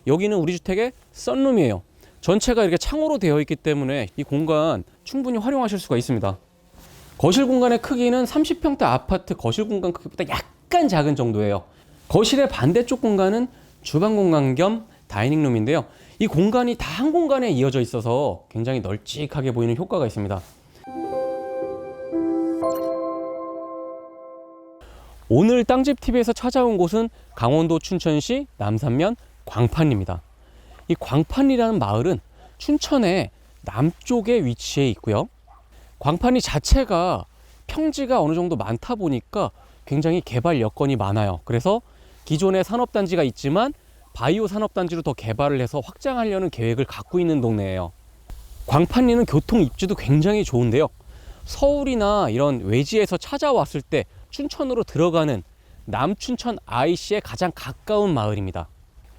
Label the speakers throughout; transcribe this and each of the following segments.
Speaker 1: 여기는 우리 주택의 썬룸이에요. 전체가 이렇게 창호로 되어 있기 때문에 이 공간 충분히 활용하실 수가 있습니다. 거실 공간의 크기는 30평대 아파트 거실 공간 크기보다 약간 작은 정도예요. 거실의 반대쪽 공간은 주방 공간 겸 다이닝룸인데요. 이 공간이 다 한 공간에 이어져 있어서 굉장히 널찍하게 보이는 효과가 있습니다. 오늘 땅집TV에서 찾아온 곳은 강원도 춘천시 남산면 광판리입니다. 이 광판리라는 마을은 춘천의 남쪽에 위치해 있고요. 광판리 자체가 평지가 어느 정도 많다 보니까 굉장히 개발 여건이 많아요. 그래서 기존에 산업단지가 있지만 바이오 산업단지로 더 개발을 해서 확장하려는 계획을 갖고 있는 동네예요. 광판리는 교통 입지도 굉장히 좋은데요. 서울이나 이런 외지에서 찾아왔을 때 춘천으로 들어가는 남춘천 IC에 가장 가까운 마을입니다.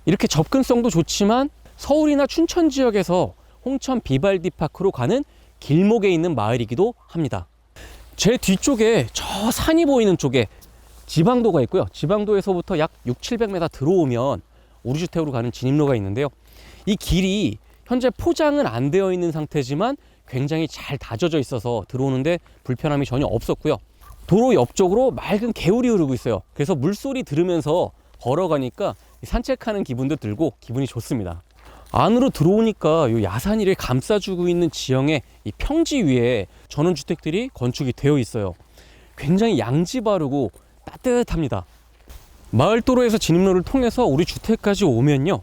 Speaker 1: 이렇게 접근성도 좋지만 서울이나 춘천 지역에서 홍천 비발디 파크로 가는 길목에 있는 마을이기도 합니다. 제 뒤쪽에 저 산이 보이는 쪽에 지방도가 있고요. 지방도에서부터 약 600~700m 들어오면 우리 주택으로 가는 진입로가 있는데요. 이 길이 현재 포장은 안 되어 있는 상태지만 굉장히 잘 다져져 있어서 들어오는데 불편함이 전혀 없었고요. 도로 옆쪽으로 맑은 개울이 흐르고 있어요. 그래서 물소리 들으면서 걸어가니까 산책하는 기분도 들고 기분이 좋습니다. 안으로 들어오니까 이 야산이를 감싸주고 있는 지형의 이 평지 위에 전원주택들이 건축이 되어 있어요. 굉장히 양지 바르고 따뜻합니다. 마을도로에서 진입로를 통해서 우리 주택까지 오면요,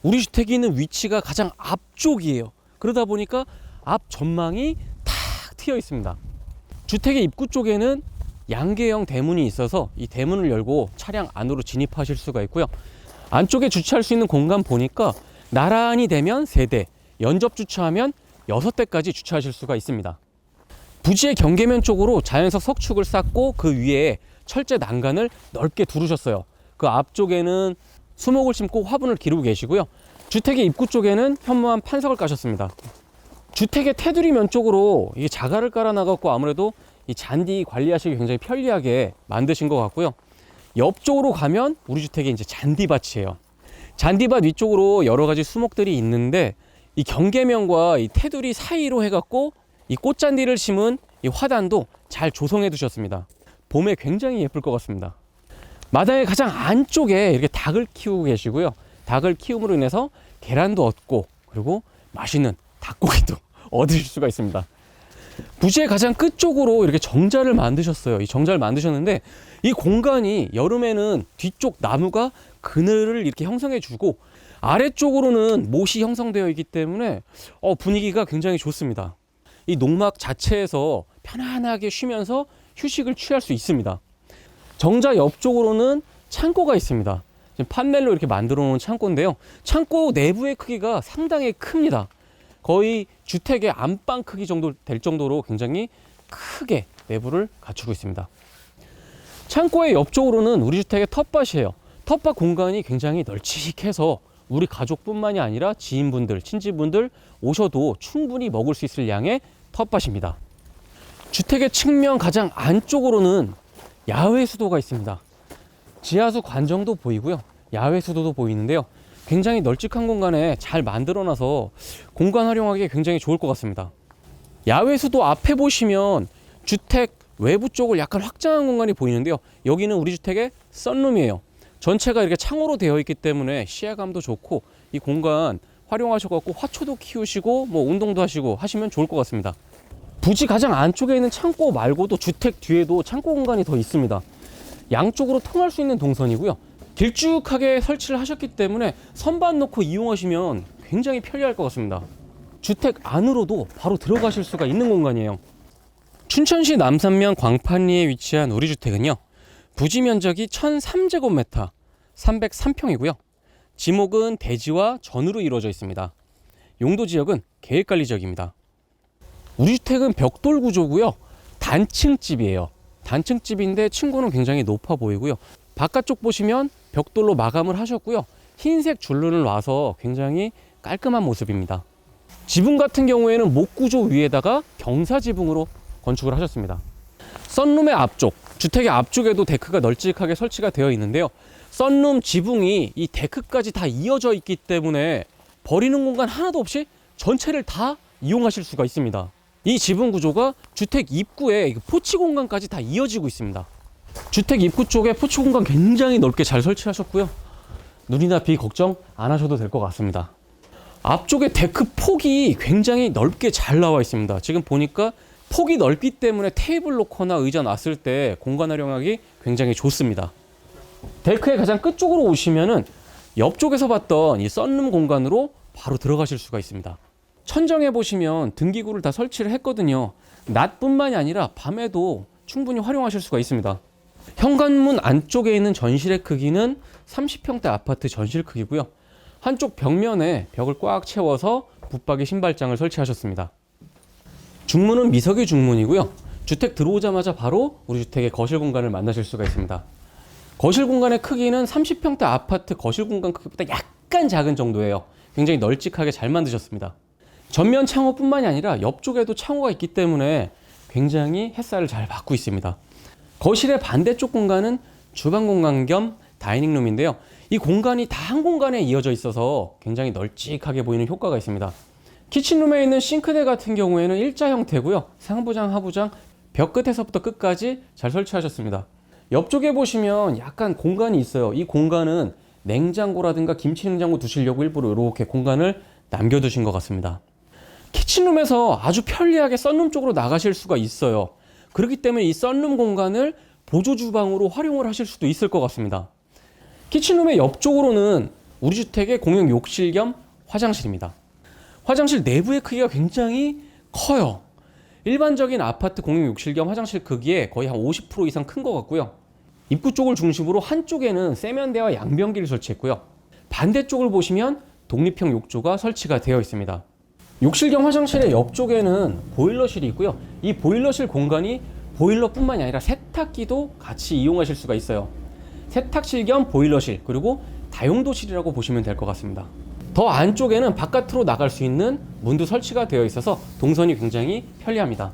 Speaker 1: 우리 주택이 있는 위치가 가장 앞쪽이에요. 그러다 보니까 앞 전망이 탁 트여 있습니다. 주택의 입구 쪽에는 양계형 대문이 있어서 이 대문을 열고 차량 안으로 진입하실 수가 있고요. 안쪽에 주차할 수 있는 공간 보니까 나란히 되면 3대, 연접 주차하면 6대까지 주차하실 수가 있습니다. 부지의 경계면 쪽으로 자연석 석축을 쌓고 그 위에 철제 난간을 넓게 두르셨어요. 그 앞쪽에는 수목을 심고 화분을 기르고 계시고요. 주택의 입구 쪽에는 현무암 판석을 까셨습니다. 주택의 테두리면 쪽으로 이 자갈을 깔아 나갔고 아무래도 이 잔디 관리하시기 굉장히 편리하게 만드신 것 같고요. 옆쪽으로 가면 우리 주택의 이제 잔디밭이에요. 잔디밭 위쪽으로 여러 가지 수목들이 있는데 이 경계면과 이 테두리 사이로 해갖고 이 꽃잔디를 심은 이 화단도 잘 조성해 두셨습니다. 봄에 굉장히 예쁠 것 같습니다. 마당의 가장 안쪽에 이렇게 닭을 키우고 계시고요. 닭을 키움으로 인해서 계란도 얻고 그리고 맛있는 닭고기도 얻으실 수가 있습니다. 부지의 가장 끝쪽으로 이렇게 정자를 만드셨어요. 이 정자를 만드셨는데 이 공간이 여름에는 뒤쪽 나무가 그늘을 이렇게 형성해 주고 아래쪽으로는 못이 형성되어 있기 때문에 분위기가 굉장히 좋습니다. 이 농막 자체에서 편안하게 쉬면서 휴식을 취할 수 있습니다. 정자 옆쪽으로는 창고가 있습니다. 지금 판넬로 이렇게 만들어 놓은 창고인데요. 창고 내부의 크기가 상당히 큽니다. 거의 주택의 안방 크기 정도 될 정도로 굉장히 크게 내부를 갖추고 있습니다. 창고의 옆쪽으로는 우리 주택의 텃밭이에요. 텃밭 공간이 굉장히 널찍해서 우리 가족뿐만이 아니라 지인분들, 친지분들 오셔도 충분히 먹을 수 있을 양의 텃밭입니다. 주택의 측면 가장 안쪽으로는 야외 수도가 있습니다. 지하수 관정도 보이고요. 야외 수도도 보이는데요. 굉장히 널찍한 공간에 잘 만들어놔서 공간 활용하기 굉장히 좋을 것 같습니다. 야외 수도 앞에 보시면 주택 외부 쪽을 약간 확장한 공간이 보이는데요. 여기는 우리 주택의 썬룸이에요. 전체가 이렇게 창호로 되어 있기 때문에 시야감도 좋고 이 공간 활용하셔서 화초도 키우시고 운동도 하시고 하시면 좋을 것 같습니다. 부지 가장 안쪽에 있는 창고 말고도 주택 뒤에도 창고 공간이 더 있습니다. 양쪽으로 통할 수 있는 동선이고요. 길쭉하게 설치를 하셨기 때문에 선반 놓고 이용하시면 굉장히 편리할 것 같습니다. 주택 안으로도 바로 들어가실 수가 있는 공간이에요. 춘천시 남산면 광판리에 위치한 우리 주택은요, 부지 면적이 1003제곱미터 303평이고요 지목은 대지와 전으로 이루어져 있습니다. 용도 지역은 계획관리 지역입니다. 우리 주택은 벽돌 구조고요. 단층집이에요. 단층집인데 층고는 굉장히 높아 보이고요. 바깥쪽 보시면 벽돌로 마감을 하셨고요. 흰색 줄눈을 놔서 굉장히 깔끔한 모습입니다. 지붕 같은 경우에는 목구조 위에다가 경사지붕으로 건축을 하셨습니다. 썬룸의 앞쪽, 주택의 앞쪽에도 데크가 널찍하게 설치가 되어 있는데요. 썬룸 지붕이 이 데크까지 다 이어져 있기 때문에 버리는 공간 하나도 없이 전체를 다 이용하실 수가 있습니다. 이 지붕 구조가 주택 입구에 포치 공간까지 다 이어지고 있습니다. 주택 입구 쪽에 포치 공간 굉장히 넓게 잘 설치하셨고요. 눈이나 비 걱정 안 하셔도 될 것 같습니다. 앞쪽에 데크 폭이 굉장히 넓게 잘 나와 있습니다. 지금 보니까 폭이 넓기 때문에 테이블 놓거나 의자 놨을 때 공간 활용하기 굉장히 좋습니다. 데크의 가장 끝쪽으로 오시면은 옆쪽에서 봤던 이 썬룸 공간으로 바로 들어가실 수가 있습니다. 천정에 보시면 등기구를 다 설치를 했거든요. 낮뿐만이 아니라 밤에도 충분히 활용하실 수가 있습니다. 현관문 안쪽에 있는 전실의 크기는 30평대 아파트 전실 크기고요. 한쪽 벽면에 벽을 꽉 채워서 붙박이 신발장을 설치하셨습니다. 중문은 미석유 중문이고요. 주택 들어오자마자 바로 우리 주택의 거실 공간을 만나실 수가 있습니다. 거실 공간의 크기는 30평대 아파트 거실 공간 크기보다 약간 작은 정도예요. 굉장히 널찍하게 잘 만드셨습니다. 전면 창호뿐만이 아니라 옆쪽에도 창호가 있기 때문에 굉장히 햇살을 잘 받고 있습니다. 거실의 반대쪽 공간은 주방 공간 겸 다이닝룸인데요. 이 공간이 다 한 공간에 이어져 있어서 굉장히 널찍하게 보이는 효과가 있습니다. 키친룸에 있는 싱크대 같은 경우에는 일자 형태고요. 상부장, 하부장, 벽 끝에서부터 끝까지 잘 설치하셨습니다. 옆쪽에 보시면 약간 공간이 있어요. 이 공간은 냉장고라든가 김치 냉장고 두시려고 일부러 이렇게 공간을 남겨두신 것 같습니다. 키친룸에서 아주 편리하게 썬룸 쪽으로 나가실 수가 있어요. 그렇기 때문에 이 썬룸 공간을 보조 주방으로 활용을 하실 수도 있을 것 같습니다. 키친룸의 옆쪽으로는 우리 주택의 공용 욕실 겸 화장실입니다. 화장실 내부의 크기가 굉장히 커요. 일반적인 아파트 공용 욕실 겸 화장실 크기에 거의 한 50% 이상 큰 것 같고요. 입구 쪽을 중심으로 한쪽에는 세면대와 양변기를 설치했고요. 반대쪽을 보시면 독립형 욕조가 설치가 되어 있습니다. 욕실 겸 화장실의 옆쪽에는 보일러실이 있고요. 이 보일러실 공간이 보일러뿐만이 아니라 세탁기도 같이 이용하실 수가 있어요. 세탁실 겸 보일러실, 그리고 다용도실이라고 보시면 될 것 같습니다. 더 안쪽에는 바깥으로 나갈 수 있는 문도 설치가 되어 있어서 동선이 굉장히 편리합니다.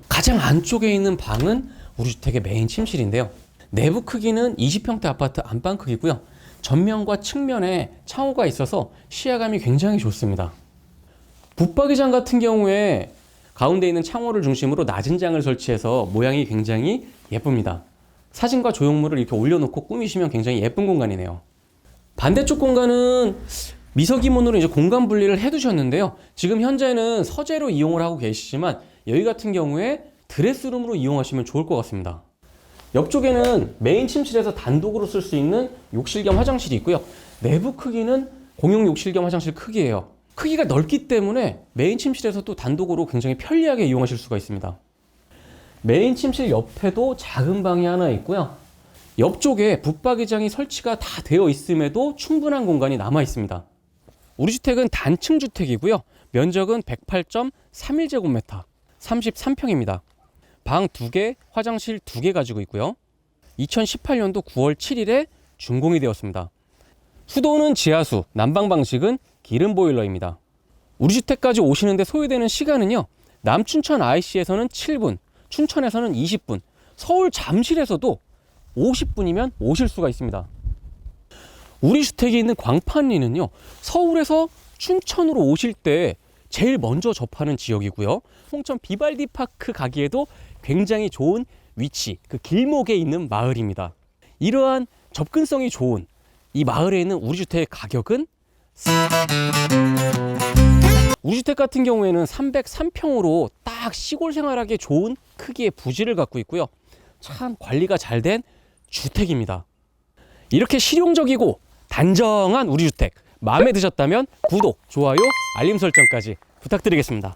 Speaker 1: 가장 안쪽에 있는 방은 우리 주택의 메인 침실인데요. 내부 크기는 20평대 아파트 안방 크기고요. 전면과 측면에 창호가 있어서 시야감이 굉장히 좋습니다. 붙박이장 같은 경우에 가운데 있는 창호를 중심으로 낮은 장을 설치해서 모양이 굉장히 예쁩니다. 사진과 조형물을 이렇게 올려놓고 꾸미시면 굉장히 예쁜 공간이네요. 반대쪽 공간은 미석이문으로 이제 공간 분리를 해두셨는데요. 지금 현재는 서재로 이용을 하고 계시지만 여기 같은 경우에 드레스룸으로 이용하시면 좋을 것 같습니다. 옆쪽에는 메인 침실에서 단독으로 쓸 수 있는 욕실 겸 화장실이 있고요. 내부 크기는 공용 욕실 겸 화장실 크기예요. 크기가 넓기 때문에 메인 침실에서도 단독으로 굉장히 편리하게 이용하실 수가 있습니다. 메인 침실 옆에도 작은 방이 하나 있고요. 옆쪽에 붙박이장이 설치가 다 되어 있음에도 충분한 공간이 남아 있습니다. 우리 주택은 단층 주택이고요. 면적은 108.31제곱미터, 33평입니다. 방 2개, 화장실 2개 가지고 있고요. 2018년도 9월 7일에 준공이 되었습니다. 수도는 지하수, 난방 방식은 기름 보일러입니다. 우리 주택까지 오시는데 소요되는 시간은요. 남춘천 IC에서는 7분, 춘천에서는 20분, 서울 잠실에서도 50분이면 오실 수가 있습니다. 우리 주택이 있는 광판리는요. 서울에서 춘천으로 오실 때 제일 먼저 접하는 지역이고요. 홍천 비발디 파크 가기에도 굉장히 좋은 위치, 그 길목에 있는 마을입니다. 이러한 접근성이 좋은 이 마을에 있는 우리 주택의 가격은 우리 주택 같은 경우에는 303평으로 딱 시골 생활하기에 좋은 크기의 부지를 갖고 있고요. 참 관리가 잘 된 주택입니다. 이렇게 실용적이고 단정한 우리 주택 마음에 드셨다면 구독, 좋아요, 알림 설정까지 부탁드리겠습니다.